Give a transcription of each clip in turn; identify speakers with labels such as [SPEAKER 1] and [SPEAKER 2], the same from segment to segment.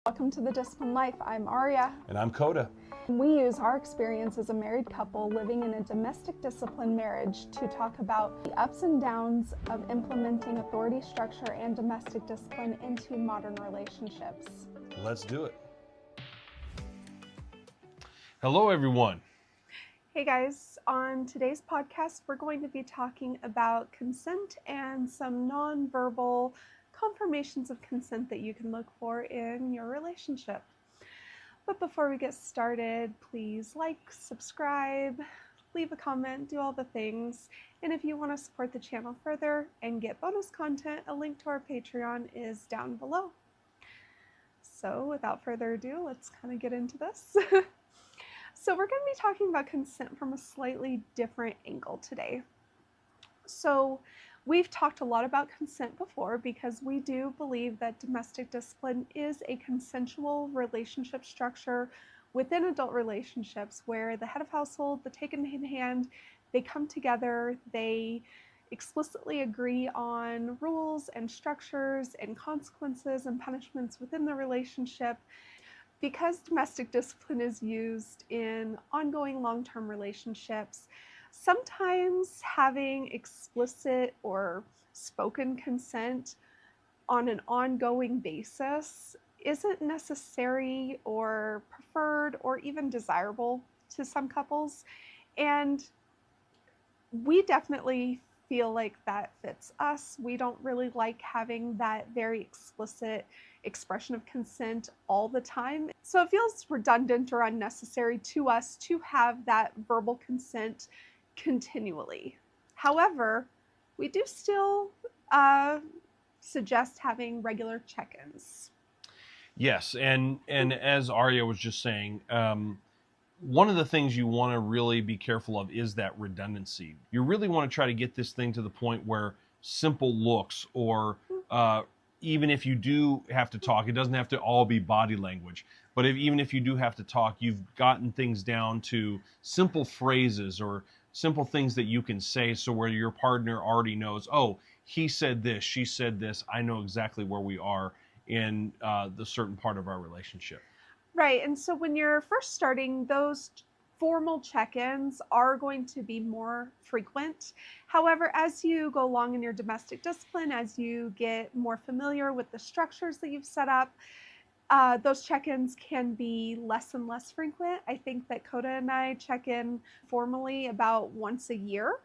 [SPEAKER 1] Welcome to The Disciplined Life. I'm Aria.
[SPEAKER 2] And I'm Coda.
[SPEAKER 1] We use our experience as a married couple living in a domestic discipline marriage to talk about the ups and downs of implementing authority structure and domestic discipline into modern relationships.
[SPEAKER 2] Let's do it. Hello, everyone.
[SPEAKER 1] Hey guys, on today's podcast, we're going to be talking about consent and some nonverbal confirmations of consent that you can look for in your relationship. But before we get started, please like, subscribe, leave a comment, do all the things. And if you want to support the channel further and get bonus content, a link to our Patreon is down below. So without further ado, let's kind of get into this. So we're going to be talking about consent from a slightly different angle today. So we've talked a lot about consent before because we do believe that domestic discipline is a consensual relationship structure within adult relationships where the head of household, the taken in hand, they come together, they explicitly agree on rules and structures and consequences and punishments within the relationship. Because domestic discipline is used in ongoing long-term relationships, sometimes having explicit or spoken consent on an ongoing basis isn't necessary or preferred or even desirable to some couples. And we definitely feel like that fits us. We don't really like having that very explicit expression of consent all the time. So it feels redundant or unnecessary to us to have that verbal consent continually. However, we do still suggest having regular check-ins.
[SPEAKER 2] Yes, and as Arya was just saying, one of the things you want to really be careful of is that redundancy. You really want to try to get this thing to the point where simple looks or even if you do have to talk, it doesn't have to all be body language. But even if you do have to talk, you've gotten things down to simple phrases or simple things that you can say so where your partner already knows, oh, he said this, she said this, I know exactly where we are in the certain part of our relationship.
[SPEAKER 1] Right, and so when you're first starting, those formal check-ins are going to be more frequent. However, as you go along in your domestic discipline, as you get more familiar with the structures that you've set up, those check-ins can be less and less frequent. I think that Coda and I check in formally about once a year,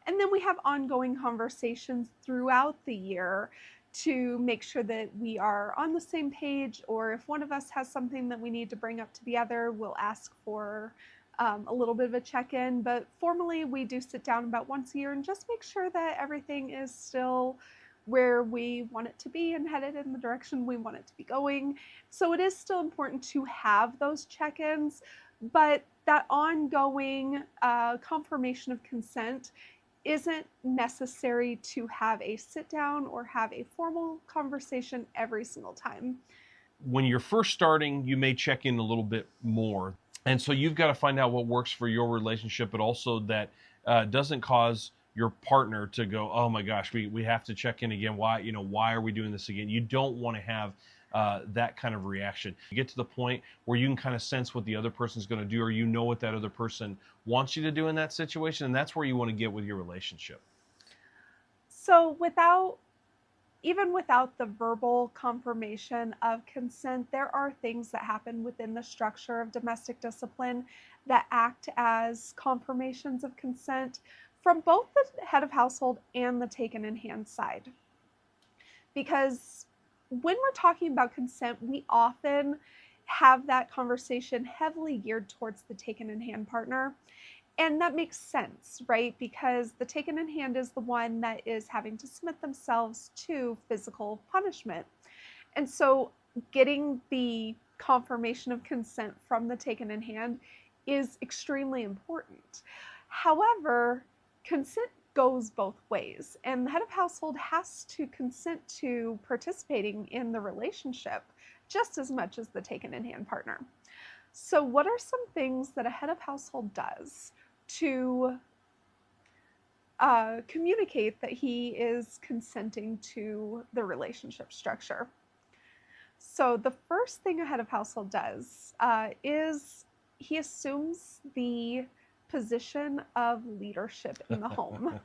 [SPEAKER 1] and then we have ongoing conversations throughout the year to make sure that we are on the same page, or if one of us has something that we need to bring up to the other, we'll ask for a little bit of a check-in. But formally, we do sit down about once a year and just make sure that everything is still where we want it to be and headed in the direction we want it to be going. So it is still important to have those check-ins, but that ongoing confirmation of consent isn't necessary to have a sit down or have a formal conversation every single time.
[SPEAKER 2] When you're first starting, you may check in a little bit more. And so you've got to find out what works for your relationship, but also that doesn't cause your partner to go, oh my gosh, we have to check in again. Why are we doing this again? You don't want to have that kind of reaction. You get to the point where you can kind of sense what the other person's going to do, or you know what that other person wants you to do in that situation, and that's where you want to get with your relationship.
[SPEAKER 1] So even without the verbal confirmation of consent, there are things that happen within the structure of domestic discipline that act as confirmations of consent from both the head of household and the taken in hand side. Because when we're talking about consent, we often have that conversation heavily geared towards the taken in hand partner. And that makes sense, right? Because the taken in hand is the one that is having to submit themselves to physical punishment. And so getting the confirmation of consent from the taken in hand is extremely important. However, consent goes both ways, and the head of household has to consent to participating in the relationship just as much as the taken in hand partner. So what are some things that a head of household does to communicate that he is consenting to the relationship structure? So the first thing a head of household does is he assumes the position of leadership in the home.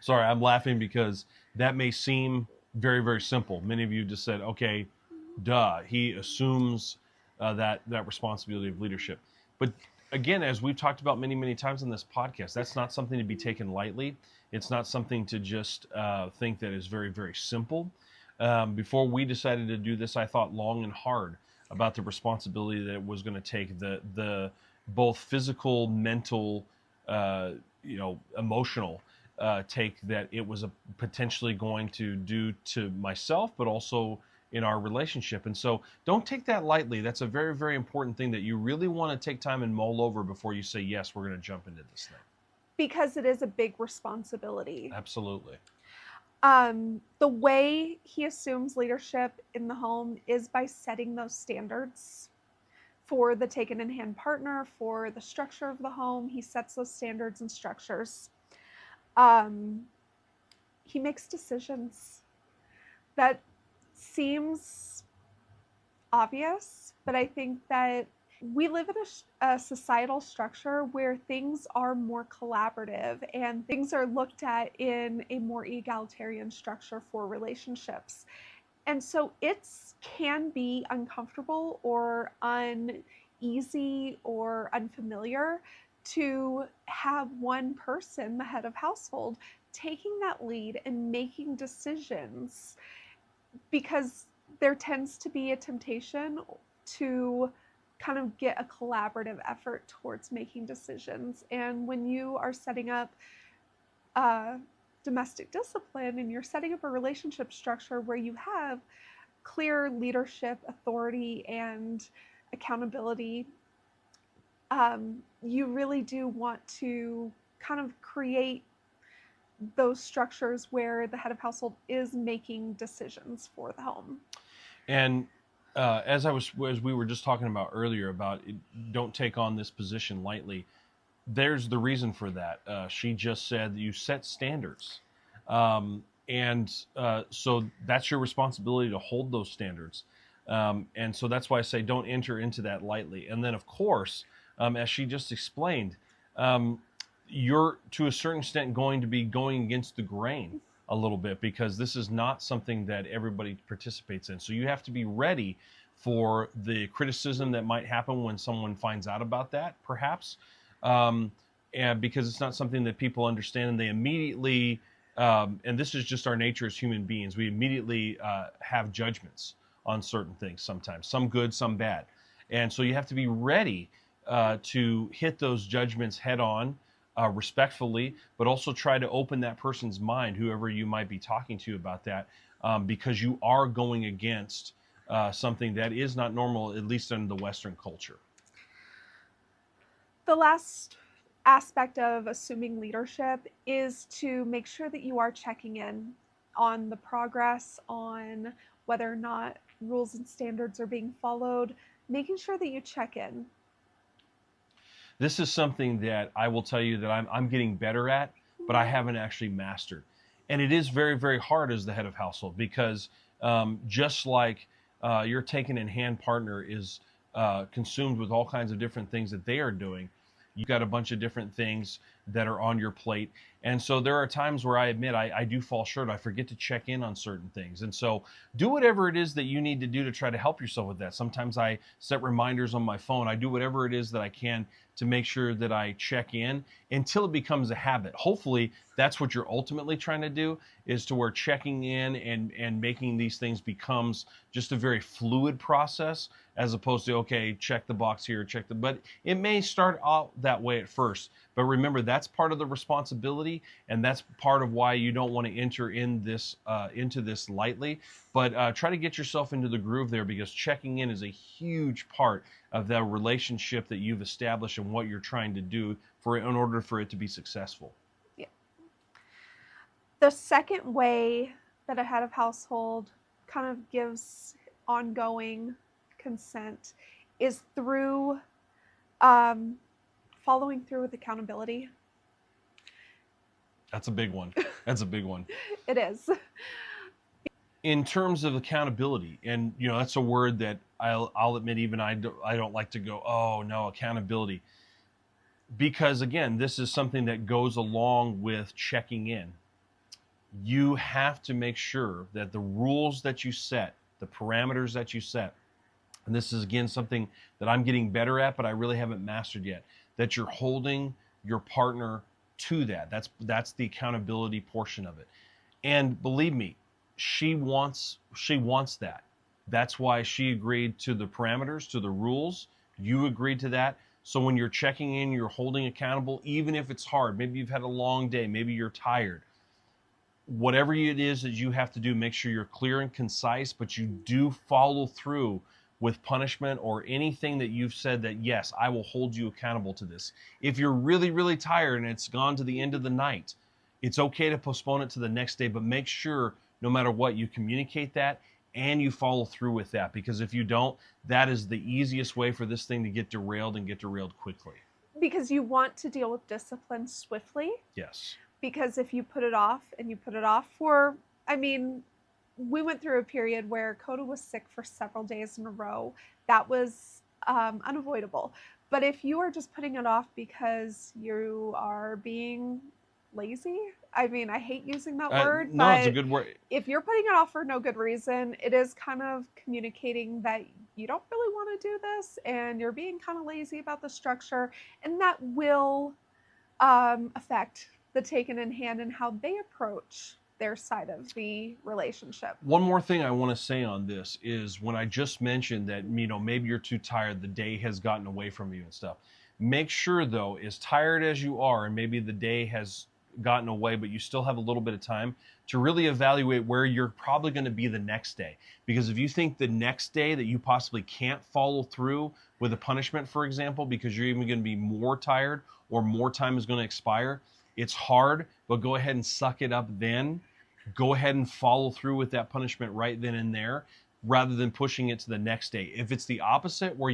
[SPEAKER 2] Sorry, I'm laughing because that may seem very, very simple. Many of you just said, okay, duh, he assumes that responsibility of leadership. But again, as we've talked about many, many times on this podcast, that's not something to be taken lightly. It's not something to just think that is very, very simple. Before we decided to do this, I thought long and hard about the responsibility that it was going to take, the both physical, mental, emotional take that it was potentially going to do to myself, but also in our relationship. And so don't take that lightly. That's a very, very important thing that you really want to take time and mull over before you say, yes, we're going to jump into this thing.
[SPEAKER 1] Because it is a big responsibility.
[SPEAKER 2] Absolutely.
[SPEAKER 1] The way he assumes leadership in the home is by setting those standards for the taken in hand partner, for the structure of the home. He sets those standards and structures. He makes decisions that seems obvious, but I think that we live in a societal structure where things are more collaborative and things are looked at in a more egalitarian structure for relationships. And so it can be uncomfortable or uneasy or unfamiliar to have one person, the head of household, taking that lead and making decisions, because there tends to be a temptation to kind of get a collaborative effort towards making decisions. And when you are setting up domestic discipline and you're setting up a relationship structure where you have clear leadership, authority, and accountability, you really do want to kind of create those structures where the head of household is making decisions for the home.
[SPEAKER 2] And as we were just talking about earlier about it, don't take on this position lightly. There's the reason for that. She just said you set standards, and so that's your responsibility to hold those standards. And so that's why I say don't enter into that lightly. And then, of course, as she just explained, you're to a certain extent going to be going against the grain a little bit, because this is not something that everybody participates in. So you have to be ready for the criticism that might happen when someone finds out about that, perhaps, and because it's not something that people understand, and they immediately, and this is just our nature as human beings, we immediately have judgments on certain things sometimes, some good, some bad. And so you have to be ready to hit those judgments head on, respectfully, but also try to open that person's mind, whoever you might be talking to about that, because you are going against something that is not normal, at least in the Western culture.
[SPEAKER 1] The last aspect of assuming leadership is to make sure that you are checking in on the progress, on whether or not rules and standards are being followed, making sure that you check in.
[SPEAKER 2] This is something that I will tell you that I'm getting better at, but I haven't actually mastered. And it is very, very hard as the head of household, because just like your taken in hand partner is consumed with all kinds of different things that they are doing, you've got a bunch of different things that are on your plate. And so there are times where I admit I do fall short. I forget to check in on certain things. And so do whatever it is that you need to do to try to help yourself with that. Sometimes I set reminders on my phone. I do whatever it is that I can to make sure that I check in until it becomes a habit. Hopefully that's what you're ultimately trying to do, is to where checking in and making these things becomes just a very fluid process, as opposed to, okay, check the box here, but it may start out that way at first. But remember, that's part of the responsibility, and that's part of why you don't want to enter in this into this lightly. But try to get yourself into the groove there, because checking in is a huge part of the relationship that you've established and what you're trying to do in order for it to be successful.
[SPEAKER 1] Yeah. The second way that a head of household kind of gives ongoing consent is through following through with accountability.
[SPEAKER 2] That's a big one. That's a big one.
[SPEAKER 1] It is.
[SPEAKER 2] In terms of accountability, and that's a word that I'll admit, even I don't like to go, oh no, accountability, because again, this is something that goes along with checking in. You have to make sure that the rules that you set, the parameters that you set, and this is again something that I'm getting better at, but I really haven't mastered yet, that you're holding your partner to that. That's the accountability portion of it. And believe me, she wants that. That's why she agreed to the parameters, to the rules. You agreed to that. So when you're checking in, you're holding accountable, even if it's hard. Maybe you've had a long day, maybe you're tired. Whatever it is that you have to do, make sure you're clear and concise, but you do follow through with punishment or anything that you've said that, yes, I will hold you accountable to this. If you're really, really tired and it's gone to the end of the night, it's okay to postpone it to the next day, but make sure no matter what, you communicate that and you follow through with that, because if you don't, that is the easiest way for this thing to get derailed and get derailed quickly.
[SPEAKER 1] Because you want to deal with discipline swiftly.
[SPEAKER 2] Yes.
[SPEAKER 1] Because if you put it off and you put it off for, I mean, we went through a period where Coda was sick for several days in a row. That was unavoidable. But if you are just putting it off because you are being lazy, I mean, I hate using that word,
[SPEAKER 2] No,
[SPEAKER 1] but
[SPEAKER 2] it's a good word.
[SPEAKER 1] if you're putting it off for no good reason, it is kind of communicating that you don't really want to do this and you're being kind of lazy about the structure, and that will affect the taken in hand and how they approach their side of the relationship.
[SPEAKER 2] One more thing I want to say on this is when I just mentioned that, maybe you're too tired, the day has gotten away from you and stuff. Make sure though, as tired as you are, and maybe the day has gotten away, but you still have a little bit of time to really evaluate where you're probably going to be the next day. Because if you think the next day that you possibly can't follow through with a punishment, for example, because you're even going to be more tired or more time is going to expire, it's hard, but go ahead and suck it up then. Go ahead and follow through with that punishment right then and there, rather than pushing it to the next day. If it's the opposite, where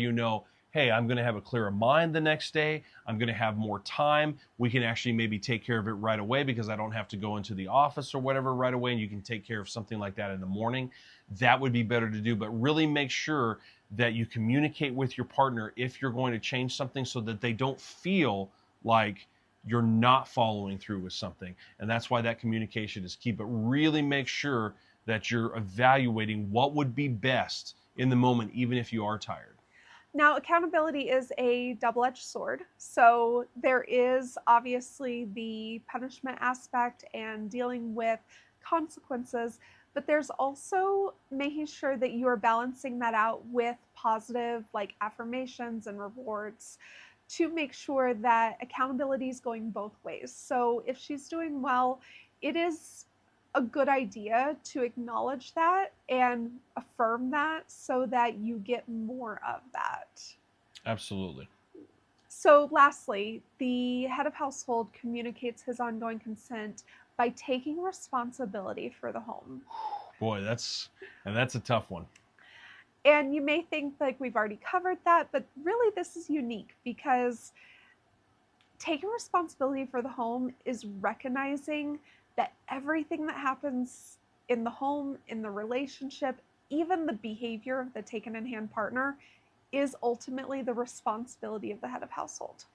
[SPEAKER 2] hey, I'm going to have a clearer mind the next day, I'm going to have more time, we can actually maybe take care of it right away because I don't have to go into the office or whatever right away, and you can take care of something like that in the morning, that would be better to do. But really make sure that you communicate with your partner if you're going to change something, so that they don't feel like you're not following through with something. And that's why that communication is key. But really make sure that you're evaluating what would be best in the moment, even if you are tired.
[SPEAKER 1] Now, accountability is a double-edged sword. So there is obviously the punishment aspect and dealing with consequences, but there's also making sure that you are balancing that out with positive, like affirmations and rewards, to make sure that accountability is going both ways. So if she's doing well, it is a good idea to acknowledge that and affirm that so that you get more of that.
[SPEAKER 2] Absolutely.
[SPEAKER 1] So lastly, the head of household communicates his ongoing consent by taking responsibility for the home.
[SPEAKER 2] Boy, that's a tough one.
[SPEAKER 1] And you may think like we've already covered that, but really this is unique, because taking responsibility for the home is recognizing that everything that happens in the home, in the relationship, even the behavior of the taken in hand partner, is ultimately the responsibility of the head of household.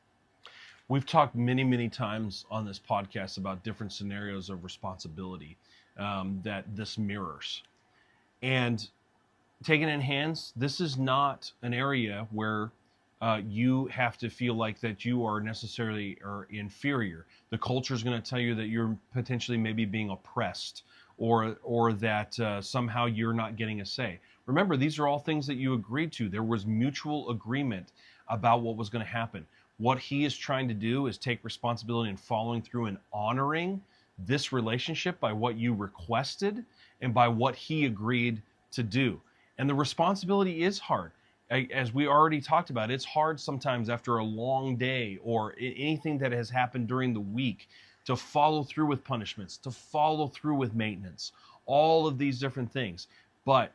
[SPEAKER 2] We've talked many, many times on this podcast about different scenarios of responsibility that this mirrors. And taken in hands, this is not an area where you have to feel like that you are necessarily or inferior. The culture is going to tell you that you're potentially maybe being oppressed, or that somehow you're not getting a say. Remember, these are all things that you agreed to. There was mutual agreement about what was going to happen. What he is trying to do is take responsibility and following through and honoring this relationship by what you requested and by what he agreed to do. And the responsibility is hard. As we already talked about, it's hard sometimes after a long day or anything that has happened during the week to follow through with punishments, to follow through with maintenance, all of these different things. But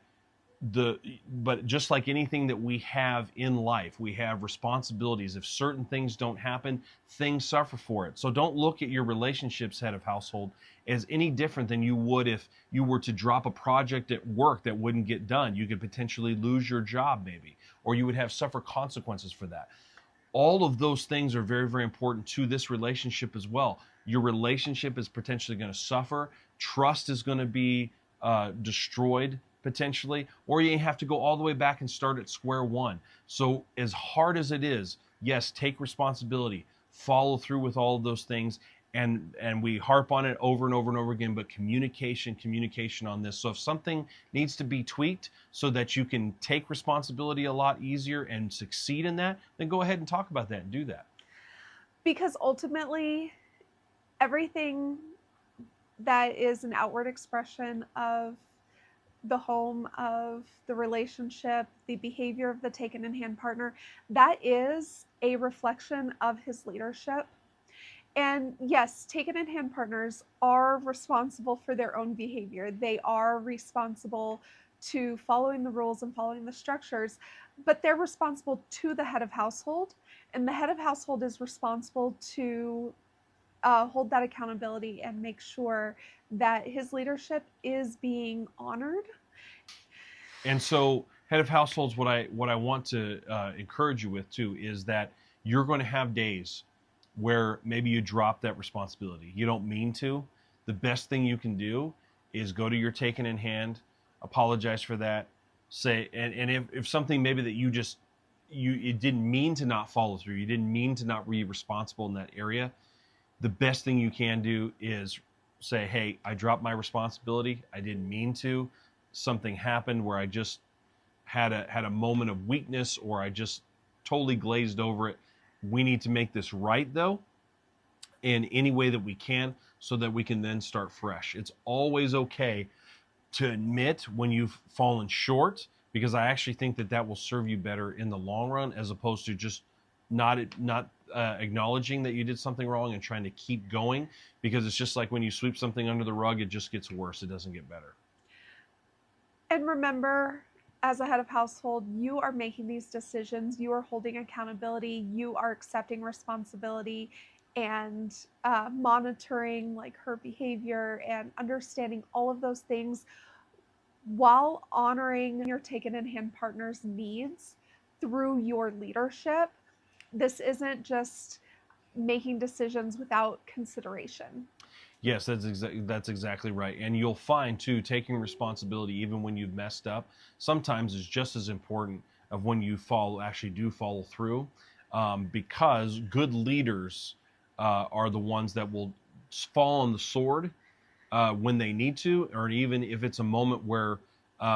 [SPEAKER 2] but just like anything that we have in life, we have responsibilities. If certain things don't happen, things suffer for it. So don't look at your relationships head of household as any different than you would if you were to drop a project at work that wouldn't get done. You could potentially lose your job maybe, or you would have suffer consequences for that. All of those things are very, very important to this relationship as well. Your relationship is potentially going to suffer. Trust is going to be destroyed potentially, or you have to go all the way back and start at square one. So as hard as it is, yes, take responsibility, follow through with all of those things, and we harp on it over and over and over again, but communication on this. So if something needs to be tweaked so that you can take responsibility a lot easier and succeed in that, then go ahead and talk about that and do that.
[SPEAKER 1] Because ultimately, everything that is an outward expression of the home, of the relationship, the behavior of the taken in hand partner, that is a reflection of his leadership. And yes, taken in hand partners are responsible for their own behavior. They are responsible to following the rules and following the structures, but they're responsible to the head of household. And the head of household is responsible to hold that accountability and make sure that his leadership is being honored.
[SPEAKER 2] And so, head of households, what I want to encourage you with too is that you're going to have days where maybe you drop that responsibility. You don't mean to. The best thing you can do is go to your taken in hand, apologize for that, say, and if something maybe that you didn't mean to not follow through, you didn't mean to not be responsible in that area, the best thing you can do is say, hey, I dropped my responsibility. I didn't mean to. Something happened where I just had a moment of weakness, or I just totally glazed over it. We need to make this right though, in any way that we can, so that we can then start fresh. It's always okay to admit when you've fallen short, because I actually think that that will serve you better in the long run, as opposed to just not acknowledging that you did something wrong and trying to keep going, because it's just like when you sweep something under the rug, it just gets worse. It doesn't get better.
[SPEAKER 1] And remember, as a head of household, you are making these decisions, you are holding accountability, you are accepting responsibility and monitoring like her behavior and understanding all of those things while honoring your taken in hand partner's needs through your leadership. This isn't just making decisions without consideration.
[SPEAKER 2] Yes, that's exactly right. And you'll find too, taking responsibility even when you've messed up, sometimes is just as important of when you actually do follow through, because good leaders are the ones that will fall on the sword when they need to, or even if it's a moment where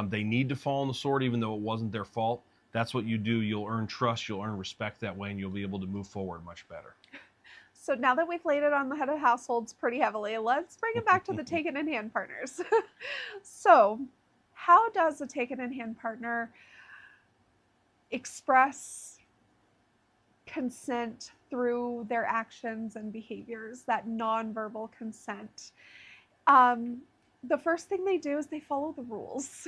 [SPEAKER 2] they need to fall on the sword, even though it wasn't their fault. That's what you do. You'll earn trust, you'll earn respect that way, and you'll be able to move forward much better.
[SPEAKER 1] So now that we've laid it on the head of households pretty heavily, let's bring it back to the taken in hand partners. So, how does a taken in hand partner express consent through their actions and behaviors, that nonverbal consent? The first thing they do is they follow the rules.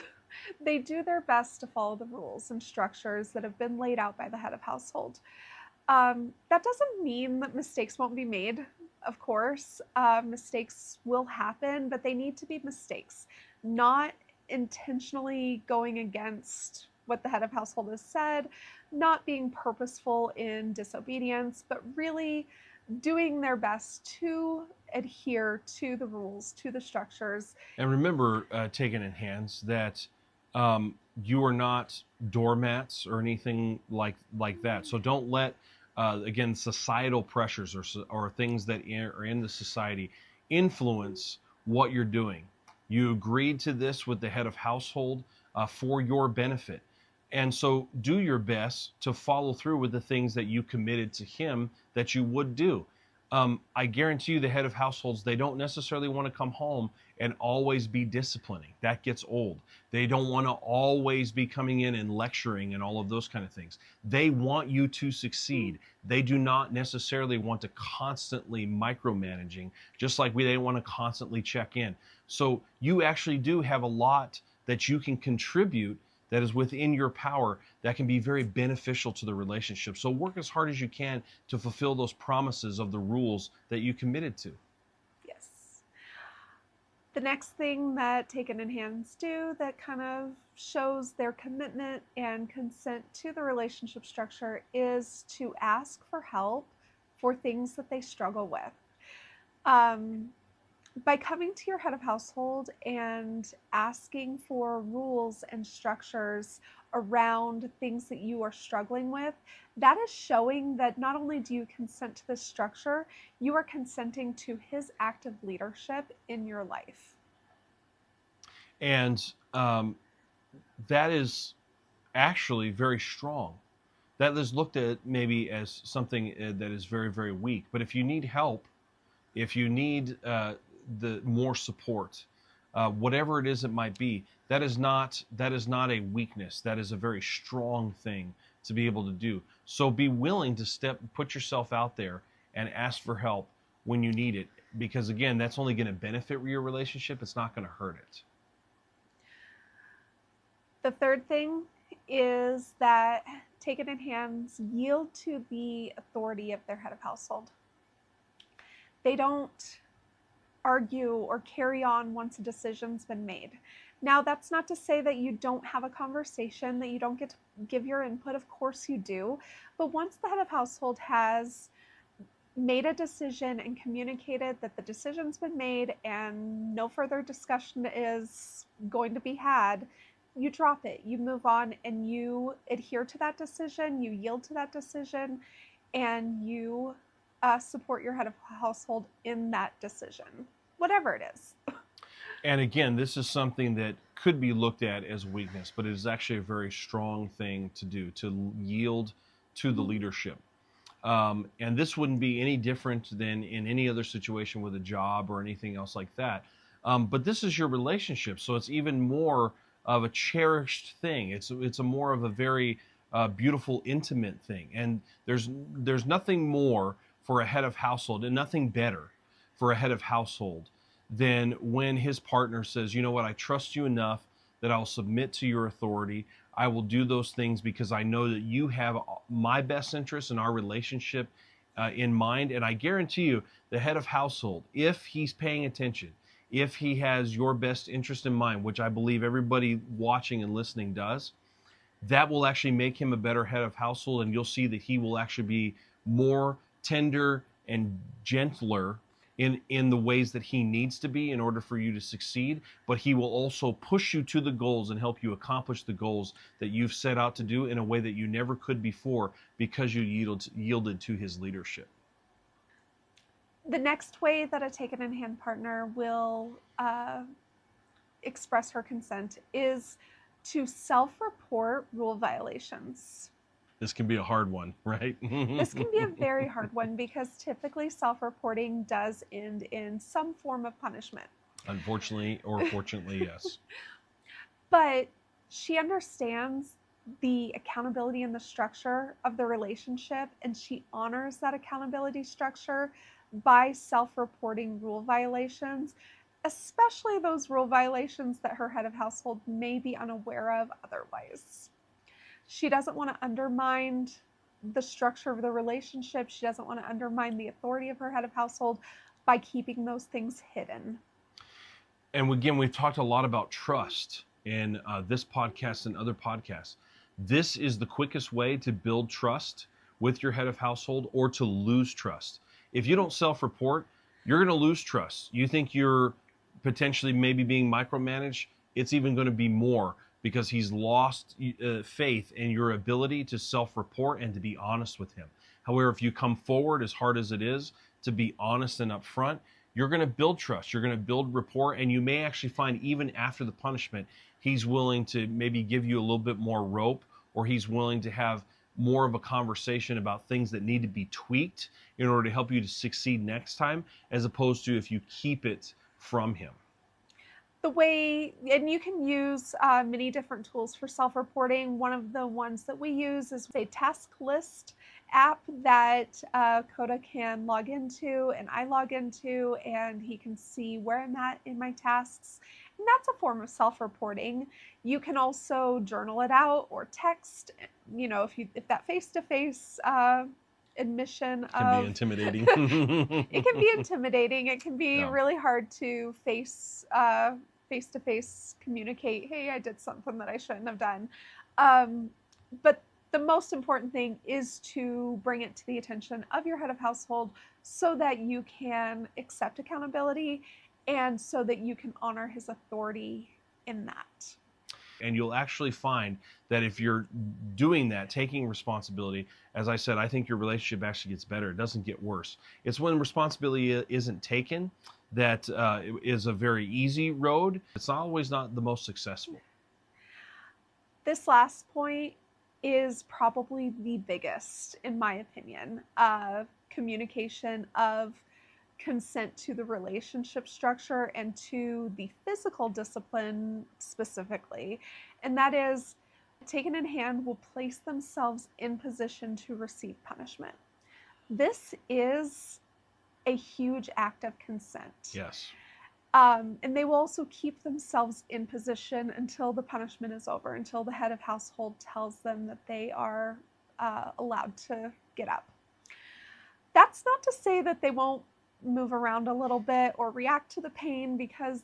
[SPEAKER 1] They do their best to follow the rules and structures that have been laid out by the head of household. That doesn't mean that mistakes won't be made, of course. Mistakes will happen, but they need to be mistakes, not intentionally going against what the head of household has said, not being purposeful in disobedience, but really doing their best to adhere to the rules, to the structures.
[SPEAKER 2] And remember, taking in hands, that you are not doormats or anything like that. So don't let again, societal pressures or things that are in the society influence what you're doing. You agreed to this with the head of household for your benefit. And so do your best to follow through with the things that you committed to him that you would do. I guarantee you the head of households, they don't necessarily want to come home and always be disciplining. That gets old. They don't want to always be coming in and lecturing and all of those kind of things. They want you to succeed. They do not necessarily want to constantly micromanaging, just like they want to constantly check in. So you actually do have a lot that you can contribute that is within your power that can be very beneficial to the relationship. So work as hard as you can to fulfill those promises of the rules that you committed to.
[SPEAKER 1] Yes. The next thing that taken in hands do that kind of shows their commitment and consent to the relationship structure is to ask for help for things that they struggle with. Um, by coming to your head of household and asking for rules and structures around things that you are struggling with, that is showing that not only do you consent to this structure, you are consenting to his active leadership in your life.
[SPEAKER 2] And that is actually very strong. That is looked at maybe as something that is very, very weak. But if you need help, if you need the more support, whatever it is it might be, that is not a weakness. That is a very strong thing to be able to do. So be willing to put yourself out there and ask for help when you need it, because again, that's only going to benefit your relationship. It's not going to hurt it.
[SPEAKER 1] The third thing is that taken in hands yield to the authority of their head of household. They don't argue or carry on once a decision's been made. Now, that's not to say that you don't have a conversation, that you don't get to give your input. Of course you do. But once the head of household has made a decision and communicated that the decision's been made and no further discussion is going to be had, you drop it, you move on, and you adhere to that decision, you yield to that decision, and you support your head of household in that decision, whatever it is.
[SPEAKER 2] And again, this is something that could be looked at as weakness, but it is actually a very strong thing to do, to yield to the leadership. And this wouldn't be any different than in any other situation with a job or anything else like that. But this is your relationship, so it's even more of a cherished thing. It's a more of a very beautiful, intimate thing. And there's nothing more for a head of household, and nothing better for a head of household than when his partner says, you know what, I trust you enough that I'll submit to your authority. I will do those things because I know that you have my best interests in our relationship in mind. And I guarantee you, the head of household, if he's paying attention, if he has your best interest in mind, which I believe everybody watching and listening does, that will actually make him a better head of household. And you'll see that he will actually be more tender and gentler in the ways that he needs to be in order for you to succeed, but he will also push you to the goals and help you accomplish the goals that you've set out to do in a way that you never could before, because you yielded to his leadership.
[SPEAKER 1] The next way that a taken in hand partner will express her consent is to self-report rule violations.
[SPEAKER 2] This can be a hard one, right?
[SPEAKER 1] This can be a very hard one because typically self-reporting does end in some form of punishment.
[SPEAKER 2] Unfortunately or fortunately, yes.
[SPEAKER 1] But she understands the accountability and the structure of the relationship, and she honors that accountability structure by self-reporting rule violations, especially those rule violations that her head of household may be unaware of otherwise. She doesn't want to undermine the structure of the relationship. She doesn't want to undermine the authority of her head of household by keeping those things hidden.
[SPEAKER 2] And again, we've talked a lot about trust in this podcast and other podcasts. This is the quickest way to build trust with your head of household, or to lose trust. If you don't self-report, you're going to lose trust. You think you're potentially maybe being micromanaged. It's even going to be more, because he's lost faith in your ability to self-report and to be honest with him. However, if you come forward, as hard as it is, to be honest and upfront, you're going to build trust, you're going to build rapport, and you may actually find even after the punishment, he's willing to maybe give you a little bit more rope, or he's willing to have more of a conversation about things that need to be tweaked in order to help you to succeed next time, as opposed to if you keep it from him.
[SPEAKER 1] The way, and you can use many different tools for self-reporting. One of the ones that we use is a task list app that Coda can log into and I log into, and he can see where I'm at in my tasks And that's a form of self-reporting. You can also journal it out or text. If that face-to-face admission
[SPEAKER 2] Can be
[SPEAKER 1] of
[SPEAKER 2] intimidating.
[SPEAKER 1] it can be intimidating. It can be
[SPEAKER 2] Yeah.
[SPEAKER 1] really hard to face-to-face communicate, hey, I did something that I shouldn't have done. But the most important thing is to bring it to the attention of your head of household so that you can accept accountability and so that you can honor his authority in that.
[SPEAKER 2] And you'll actually find that if you're doing that, taking responsibility, as I said, I think your relationship actually gets better. It doesn't get worse. It's when responsibility isn't taken that is a very easy road. It's always not the most successful.
[SPEAKER 1] This last point is probably the biggest, in my opinion, communication of consent to the relationship structure and to the physical discipline specifically. And that is, taken in hand will place themselves in position to receive punishment. This is a huge act of consent.
[SPEAKER 2] Yes.
[SPEAKER 1] And they will also keep themselves in position until the punishment is over, until the head of household tells them that they are allowed to get up. That's not to say that they won't move around a little bit or react to the pain, because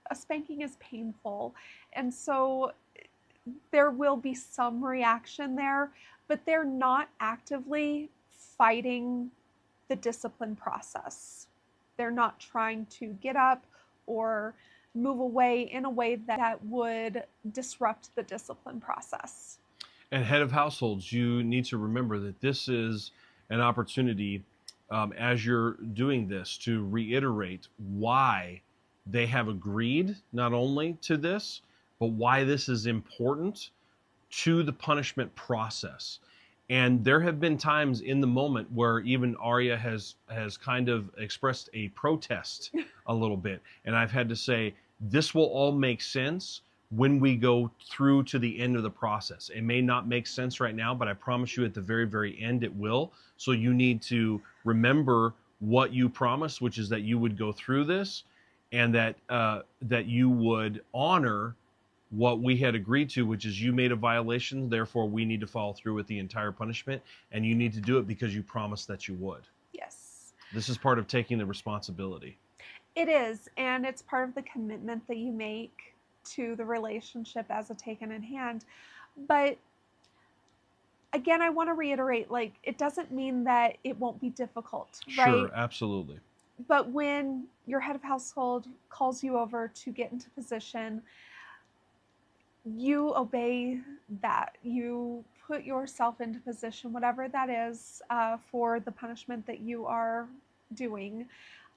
[SPEAKER 1] a spanking is painful. And so there will be some reaction there, but they're not actively fighting the discipline process. They're not trying to get up or move away in a way that would disrupt the discipline process.
[SPEAKER 2] And head of households, you need to remember that this is an opportunity as you're doing this to reiterate why they have agreed not only to this, but why this is important to the punishment process. And there have been times in the moment where even Arya has kind of expressed a protest a little bit. And I've had to say, this will all make sense when we go through to the end of the process. It may not make sense right now, but I promise you at the very, very end it will. So you need to remember what you promised, which is that you would go through this and that you would honor what we had agreed to, which is you made a violation, therefore we need to follow through with the entire punishment, and you need to do it because you promised that you would.
[SPEAKER 1] Yes.
[SPEAKER 2] This is part of taking the responsibility.
[SPEAKER 1] It is, and it's part of the commitment that you make to the relationship as a taken in hand. But again, I want to reiterate, like, it doesn't mean that it won't be difficult, right?
[SPEAKER 2] Sure, absolutely.
[SPEAKER 1] But when your head of household calls you over to get into position, you obey that. You put yourself into position, whatever that is, for the punishment that you are doing.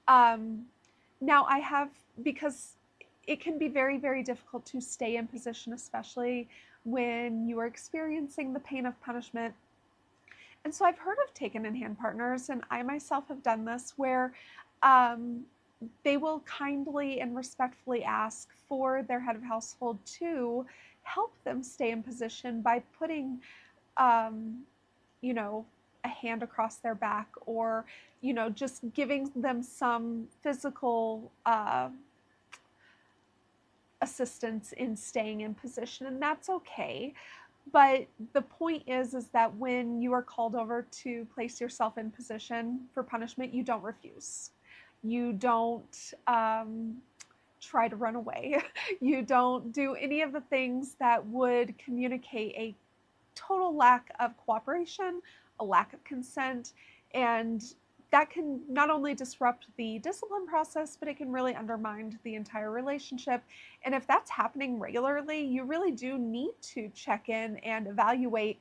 [SPEAKER 1] Now, because it can be very, very difficult to stay in position, especially when you are experiencing the pain of punishment. And so I've heard of taken in hand partners, and I myself have done this, where they will kindly and respectfully ask for their head of household to help them stay in position by putting, a hand across their back, or, just giving them some physical assistance in staying in position. And that's okay. But the point is that when you are called over to place yourself in position for punishment, you don't refuse. You don't try to run away. You don't do any of the things that would communicate a total lack of cooperation, a lack of consent, and that can not only disrupt the discipline process, but it can really undermine the entire relationship. And if that's happening regularly, you really do need to check in and evaluate,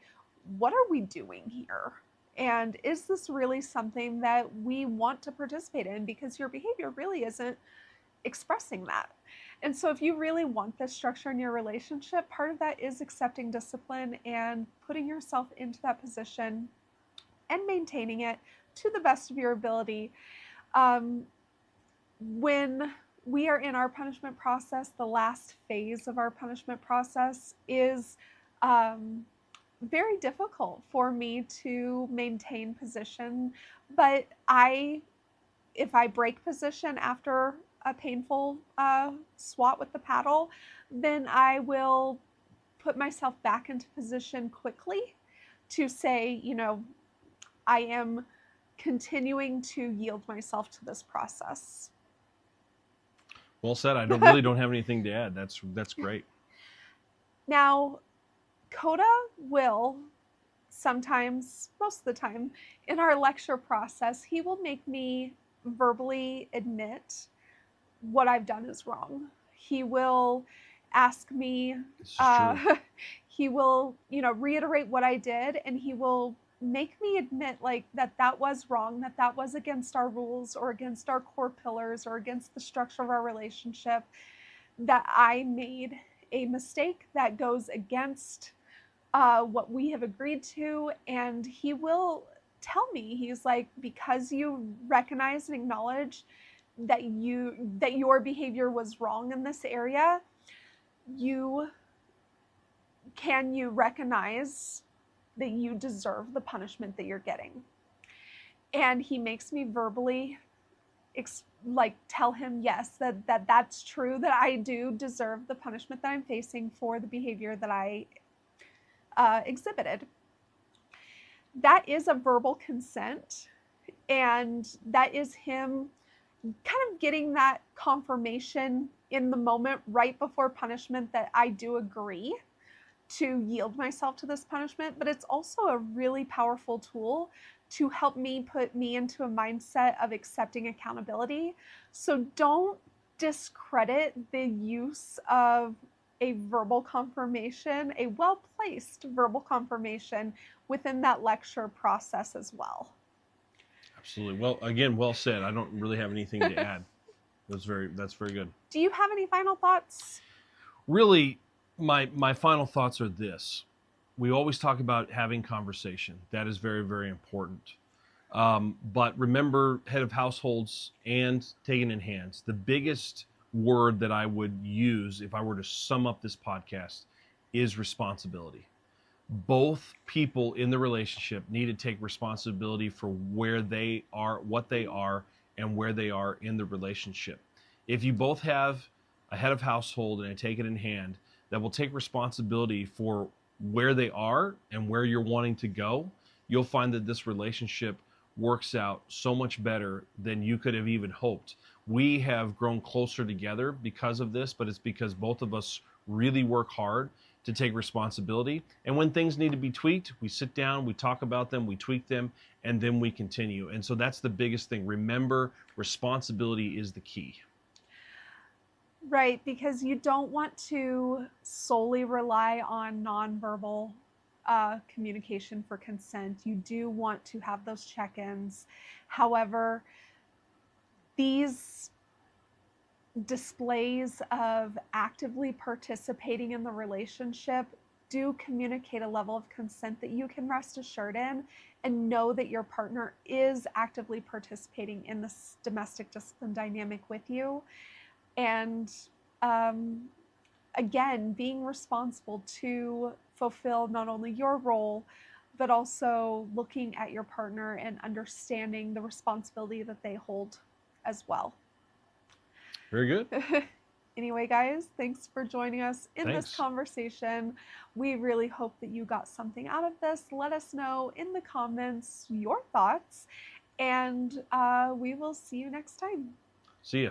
[SPEAKER 1] what are we doing here? And is this really something that we want to participate in? Because your behavior really isn't expressing that. And so if you really want this structure in your relationship, part of that is accepting discipline and putting yourself into that position and maintaining it to the best of your ability. When we are in our punishment process, the last phase of our punishment process is very difficult for me to maintain position. But if I break position after a painful swat with the paddle, then I will put myself back into position quickly to say, I am continuing to yield myself to this process.
[SPEAKER 2] Well said. I really don't have anything to add. That's great.
[SPEAKER 1] Now, Coda will sometimes, most of the time, in our lecture process, he will make me verbally admit what I've done is wrong. He will ask me,
[SPEAKER 2] This is true.
[SPEAKER 1] he will, reiterate what I did, and he will make me admit like that was wrong, that was against our rules or against our core pillars or against the structure of our relationship, that I made a mistake that goes against what we have agreed to. And he will tell me, he's like, because you recognize and acknowledge that your behavior was wrong in this area, you recognize that you deserve the punishment that you're getting. And he makes me verbally tell him, yes, that's true, that I do deserve the punishment that I'm facing for the behavior that I exhibited. That is a verbal consent, and that is him kind of getting that confirmation in the moment right before punishment that I do agree to yield myself to this punishment. But it's also a really powerful tool to help me put me into a mindset of accepting accountability. So don't discredit the use of a verbal confirmation, a well-placed verbal confirmation within that lecture process as well.
[SPEAKER 2] Absolutely. Well, again, well said. I don't really have anything to add. That's very good.
[SPEAKER 1] Do you have any final thoughts?
[SPEAKER 2] Really, my final thoughts are this. We always talk about having conversation. That is very, very important. But remember, head of households and taking in hands. The biggest word that I would use if I were to sum up this podcast is responsibility. Both people in the relationship need to take responsibility for where they are, what they are, and where they are in the relationship. If you both have a head of household and a take it in hand that will take responsibility for where they are and where you're wanting to go, you'll find that this relationship works out so much better than you could have even hoped. We have grown closer together because of this, but it's because both of us really work hard to take responsibility. And when things need to be tweaked, we sit down, we talk about them, we tweak them, and then we continue. And so that's the biggest thing. Remember, responsibility is the key.
[SPEAKER 1] Right, because you don't want to solely rely on nonverbal communication for consent. You do want to have those check-ins. However, these displays of actively participating in the relationship do communicate a level of consent that you can rest assured in, and know that your partner is actively participating in this domestic discipline dynamic with you. And again, being responsible to fulfill not only your role, but also looking at your partner and understanding the responsibility that they hold as well.
[SPEAKER 2] Very good.
[SPEAKER 1] Anyway, guys, thanks for joining us in
[SPEAKER 2] Thanks.
[SPEAKER 1] this conversation. We really hope that you got something out of this. Let us know in the comments your thoughts, and we will see you next time.
[SPEAKER 2] See ya.